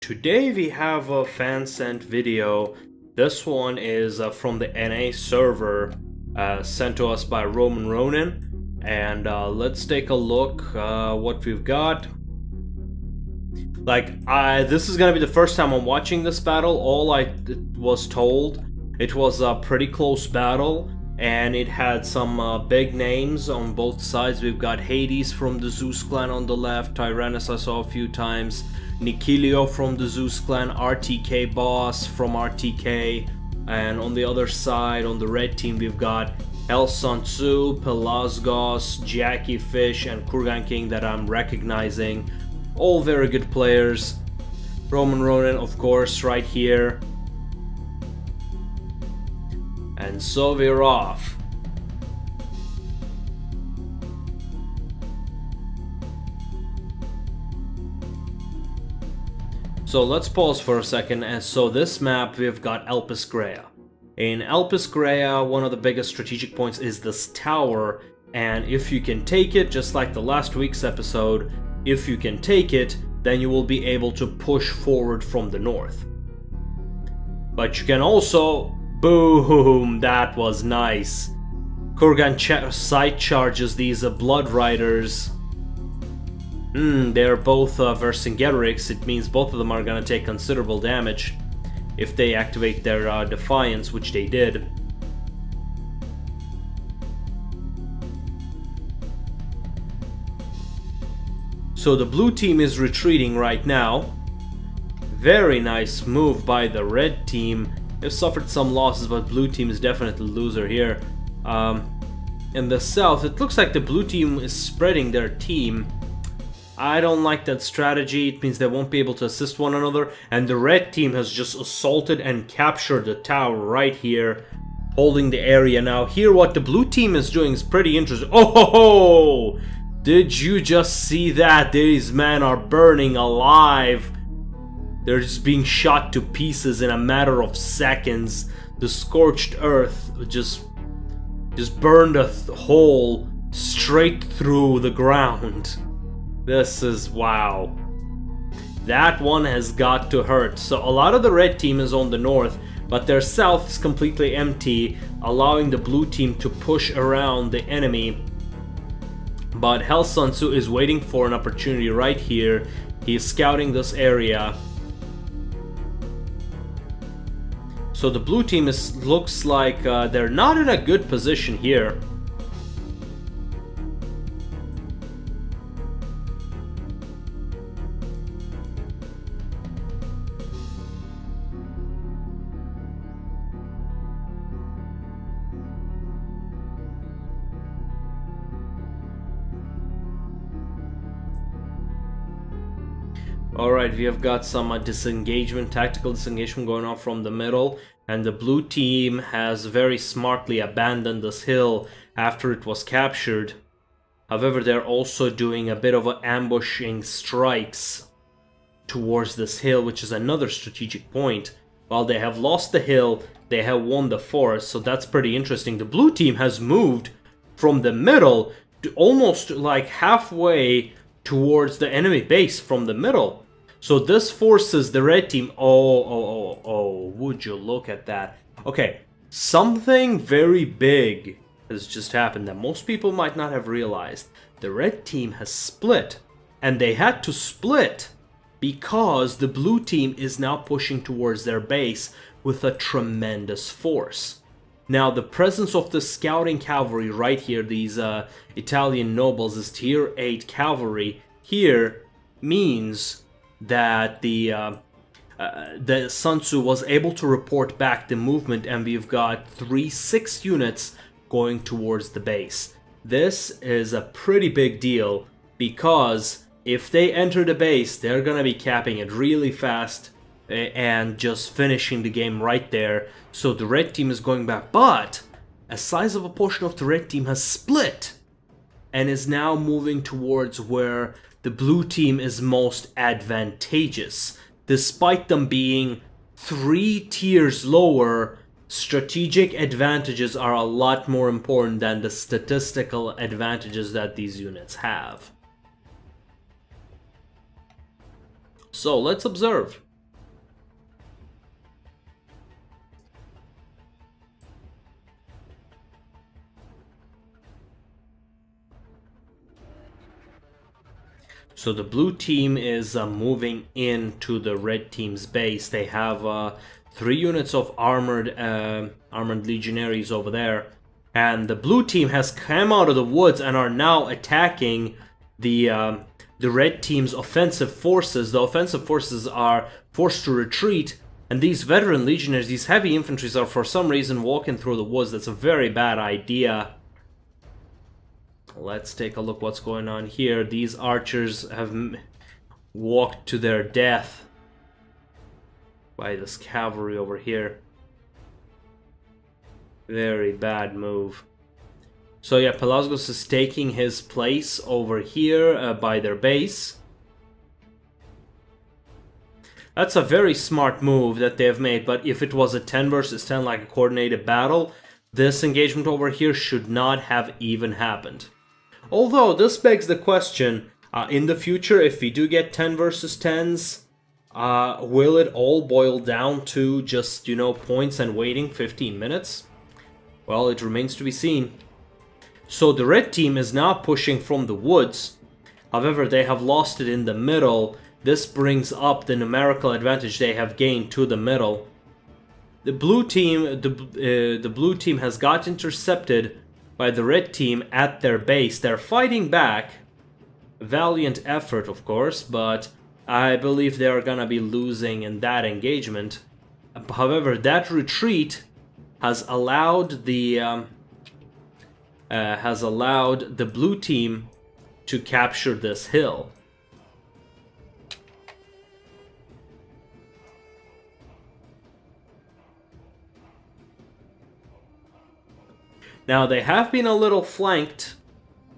Today we have a fan sent video. This one is from the NA server sent to us by Roman Ronin, and let's take a look what we've got. This is gonna be the first time I'm watching this battle. All I was told, it was a pretty close battle, and it had some big names on both sides. We've got Hades from the Zeus clan on the left, Tyrannus I saw a few times, Nikilio from the Zeus clan, RTK boss from RTK, and on the other side, on the red team, we've got El Sun Tzu, Pellasgos, Jackie Fish, and Kurgan King that I'm recognizing. All very good players. Roman Ronin, of course, right here. And so we're off. So let's pause for a second. And so this map, we've got Elpis Grea. In Elpis Grea, one of the biggest strategic points is this tower, and if you can take it, just like the last week's episode, if you can take it, then you will be able to push forward from the north. But you can also... Boom! That was nice. Kurgan side charges these Blood Riders. They're both Vercingetorix. It means both of them are gonna take considerable damage if they activate their Defiance, which they did. So the blue team is retreating right now. Very nice move by the red team. They've suffered some losses, but blue team is definitely the loser here. In the south, it looks like the blue team is spreading their team. I don't like that strategy. It means they won't be able to assist one another. And the red team has just assaulted and captured the tower right here, holding the area. Now here, what the blue team is doing is pretty interesting. Oh ho ho! Did you just see that? These men are burning alive. They're just being shot to pieces in a matter of seconds. The scorched earth just burned a hole straight through the ground. This is wow. That one has got to hurt. So a lot of the red team is on the north, but their south is completely empty, allowing the blue team to push around the enemy. But Hell Sun Tzu is waiting for an opportunity right here. He's scouting this area. So the blue team looks like they're not in a good position here. Alright, we have got some disengagement, tactical disengagement going on from the middle, and the blue team has very smartly abandoned this hill after it was captured. However, they're also doing a bit of ambushing strikes towards this hill, which is another strategic point. While they have lost the hill, they have won the forest, so that's pretty interesting. The blue team has moved from the middle to almost like halfway towards the enemy base from the middle. So this forces the red team. Oh, would you look at that? Okay, something very big has just happened that most people might not have realized. The red team has split, and they had to split because the blue team is now pushing towards their base with a tremendous force. Now, the presence of the scouting cavalry right here, these Italian nobles, is tier 8 cavalry here, means that the Sun Tzu was able to report back the movement, and we've got 3-6 units going towards the base. This is a pretty big deal, because if they enter the base, they're gonna be capping it really fast and just finishing the game right there. So the red team is going back, but a sizable portion of the red team has split and is now moving towards where the blue team is most advantageous. Despite them being 3 tiers lower, strategic advantages are a lot more important than the statistical advantages that these units have. So let's observe. So the blue team is moving into the red team's base. They have 3 units of armored legionaries over there. And the blue team has come out of the woods and are now attacking the red team's offensive forces. The offensive forces are forced to retreat. And these veteran legionaries, these heavy infantry, are for some reason walking through the woods. That's a very bad idea. Let's take a look what's going on here. These archers have walked to their death by this cavalry over here. Very bad move. So yeah, Pellasgos is taking his place over here by their base. That's a very smart move that they have made, but if it was a 10 versus 10, like a coordinated battle, this engagement over here should not have even happened. Although, this begs the question, in the future, if we do get 10 versus 10s, will it all boil down to just, you know, points and waiting 15 minutes? Well, it remains to be seen. So the red team is now pushing from the woods. However, they have lost it in the middle. This brings up the numerical advantage they have gained to the middle. The blue team has got intercepted by the red team at their base. They're fighting back. Valiant effort, of course, but I believe they're gonna be losing in that engagement. However, that retreat has allowed the blue team to capture this hill. Now, they have been a little flanked,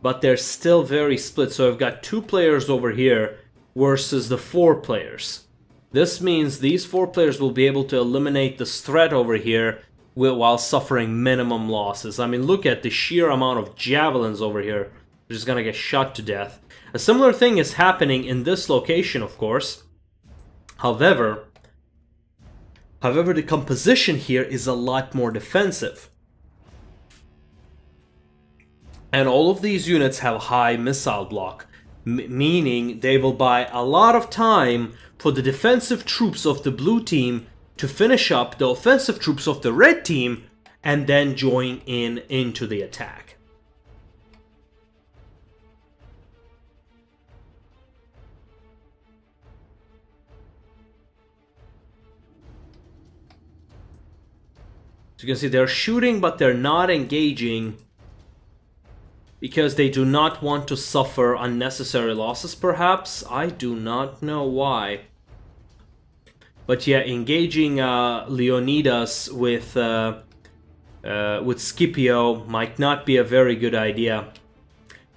but they're still very split. So I've got 2 players over here versus the 4 players. This means these 4 players will be able to eliminate this threat over here while suffering minimum losses. I mean, look at the sheer amount of javelins over here. They're just gonna get shot to death. A similar thing is happening in this location, of course. However, the composition here is a lot more defensive. And all of these units have high missile block, meaning they will buy a lot of time for the defensive troops of the blue team to finish up the offensive troops of the red team and then join into the attack. So you can see they're shooting, but they're not engaging, because they do not want to suffer unnecessary losses, perhaps? I do not know why. But yeah, engaging Leonidas with Scipio might not be a very good idea.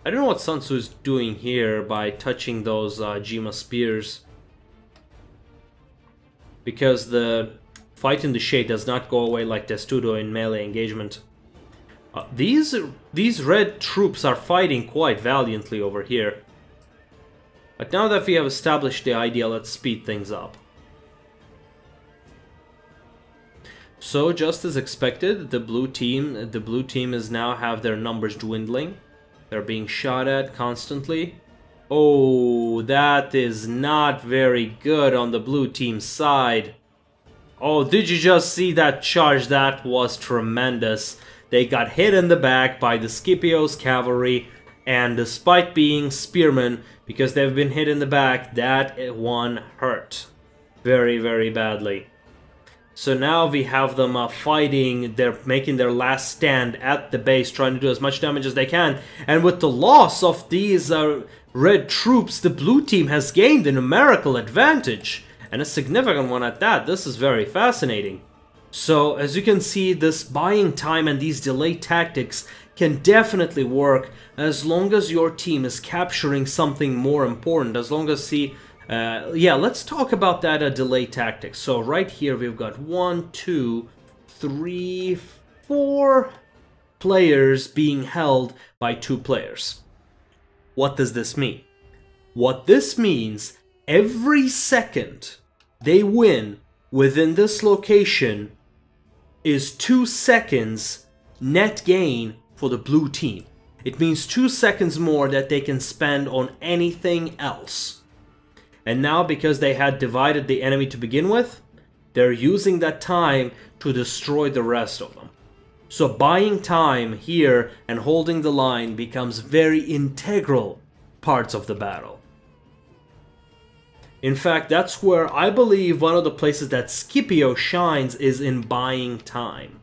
I don't know what Sun Tzu is doing here by touching those Jima spears, because the fight in the shade does not go away like Testudo in melee engagement. These red troops are fighting quite valiantly over here. But now that we have established the idea, let's speed things up. So, just as expected, the blue team is now have their numbers dwindling. They're being shot at constantly. Oh, that is not very good on the blue team's side. Oh, did you just see that charge? That was tremendous. They got hit in the back by the Scipio's cavalry, and despite being spearmen, because they've been hit in the back, that one hurt very, very badly. So now we have them fighting, they're making their last stand at the base, trying to do as much damage as they can. And with the loss of these red troops, the blue team has gained a numerical advantage, and a significant one at that. This is very fascinating. So, as you can see, this buying time and these delay tactics can definitely work as long as your team is capturing something more important. As long as yeah, let's talk about that delay tactics. So right here we've got 1, 2, 3, 4 players being held by 2 players. What does this mean? What this means, every second they win within this location is 2 seconds net gain for the blue team. It means 2 seconds more that they can spend on anything else. And now, because they had divided the enemy to begin with, they're using that time to destroy the rest of them. So buying time here and holding the line becomes very integral parts of the battle. In fact, that's where I believe one of the places that Scipio shines is in buying time.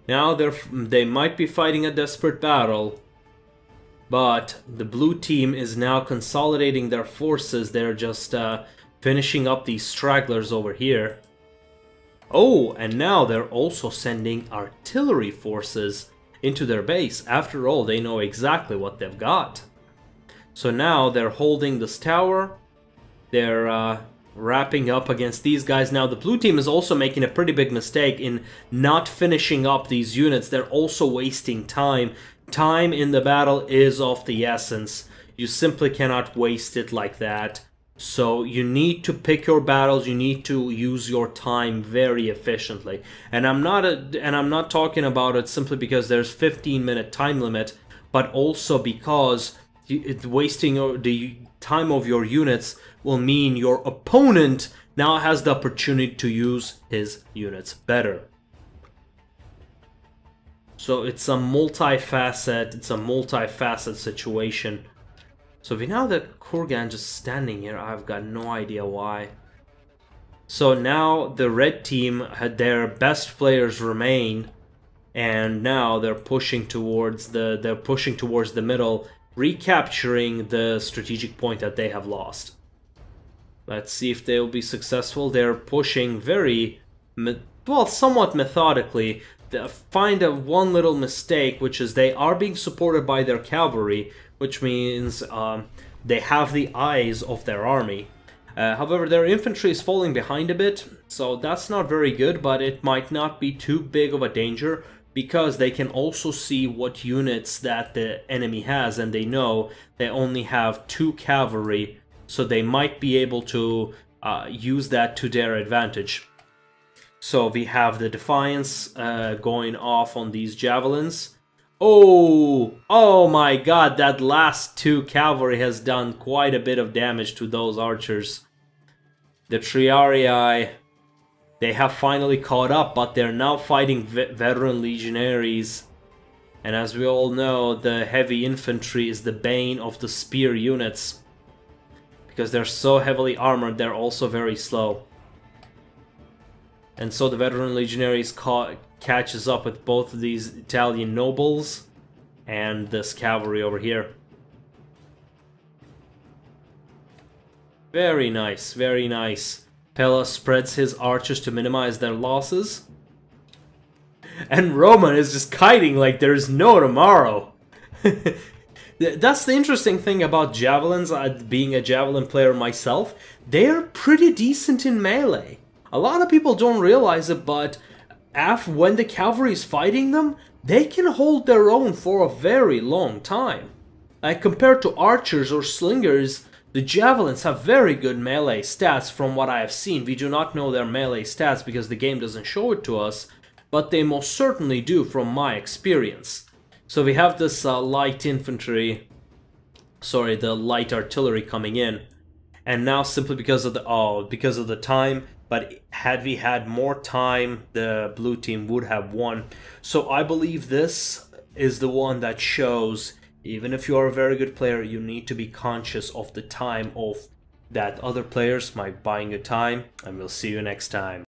Now they might be fighting a desperate battle, but the blue team is now consolidating their forces. They're just finishing up these stragglers over here. Oh, and now they're also sending artillery forces into their base. After all, they know exactly what they've got. So now they're holding this tower. They're wrapping up against these guys. Now the blue team is also making a pretty big mistake in not finishing up these units. They're also wasting time. Time in the battle is of the essence. You simply cannot waste it like that. So you need to pick your battles. You need to use your time very efficiently. And I'm not talking about it simply because there's 15-minute time limit, but also because wasting the time of your units will mean your opponent now has the opportunity to use his units better. So it's a multifaceted situation. So we now that Kurgan just standing here, I've got no idea why. So now the red team had their best players remain, and now they're pushing towards the middle, recapturing the strategic point that they have lost. Let's see if they'll be successful. They're pushing somewhat methodically. They find one little mistake, which is they are being supported by their cavalry, which means they have the eyes of their army. However, their infantry is falling behind a bit, so that's not very good, but it might not be too big of a danger, because they can also see what units that the enemy has, and they know they only have 2 cavalry, so they might be able to use that to their advantage. So we have the Defiance going off on these javelins. Oh my god, that last 2 cavalry has done quite a bit of damage to those archers. The Triarii, they have finally caught up, but they're now fighting veteran legionaries. And as we all know, the heavy infantry is the bane of the spear units. Because they're so heavily armored, they're also very slow. And so the veteran legionaries catches up with both of these Italian nobles and this cavalry over here. Very nice, very nice. Pella spreads his archers to minimize their losses. And Roman is just kiting like there's no tomorrow. That's the interesting thing about javelins, being a javelin player myself. They're pretty decent in melee. A lot of people don't realize it, but when the cavalry is fighting them, they can hold their own for a very long time. Like compared to archers or slingers, the javelins have very good melee stats from what I have seen. We do not know their melee stats because the game doesn't show it to us, but they most certainly do from my experience. So we have this light infantry, sorry, the light artillery coming in, and now simply because of the time. But had we had more time, the blue team would have won. So I believe this is the one that shows, even if you are a very good player, you need to be conscious of the time of that other players by buying your time. And we'll see you next time.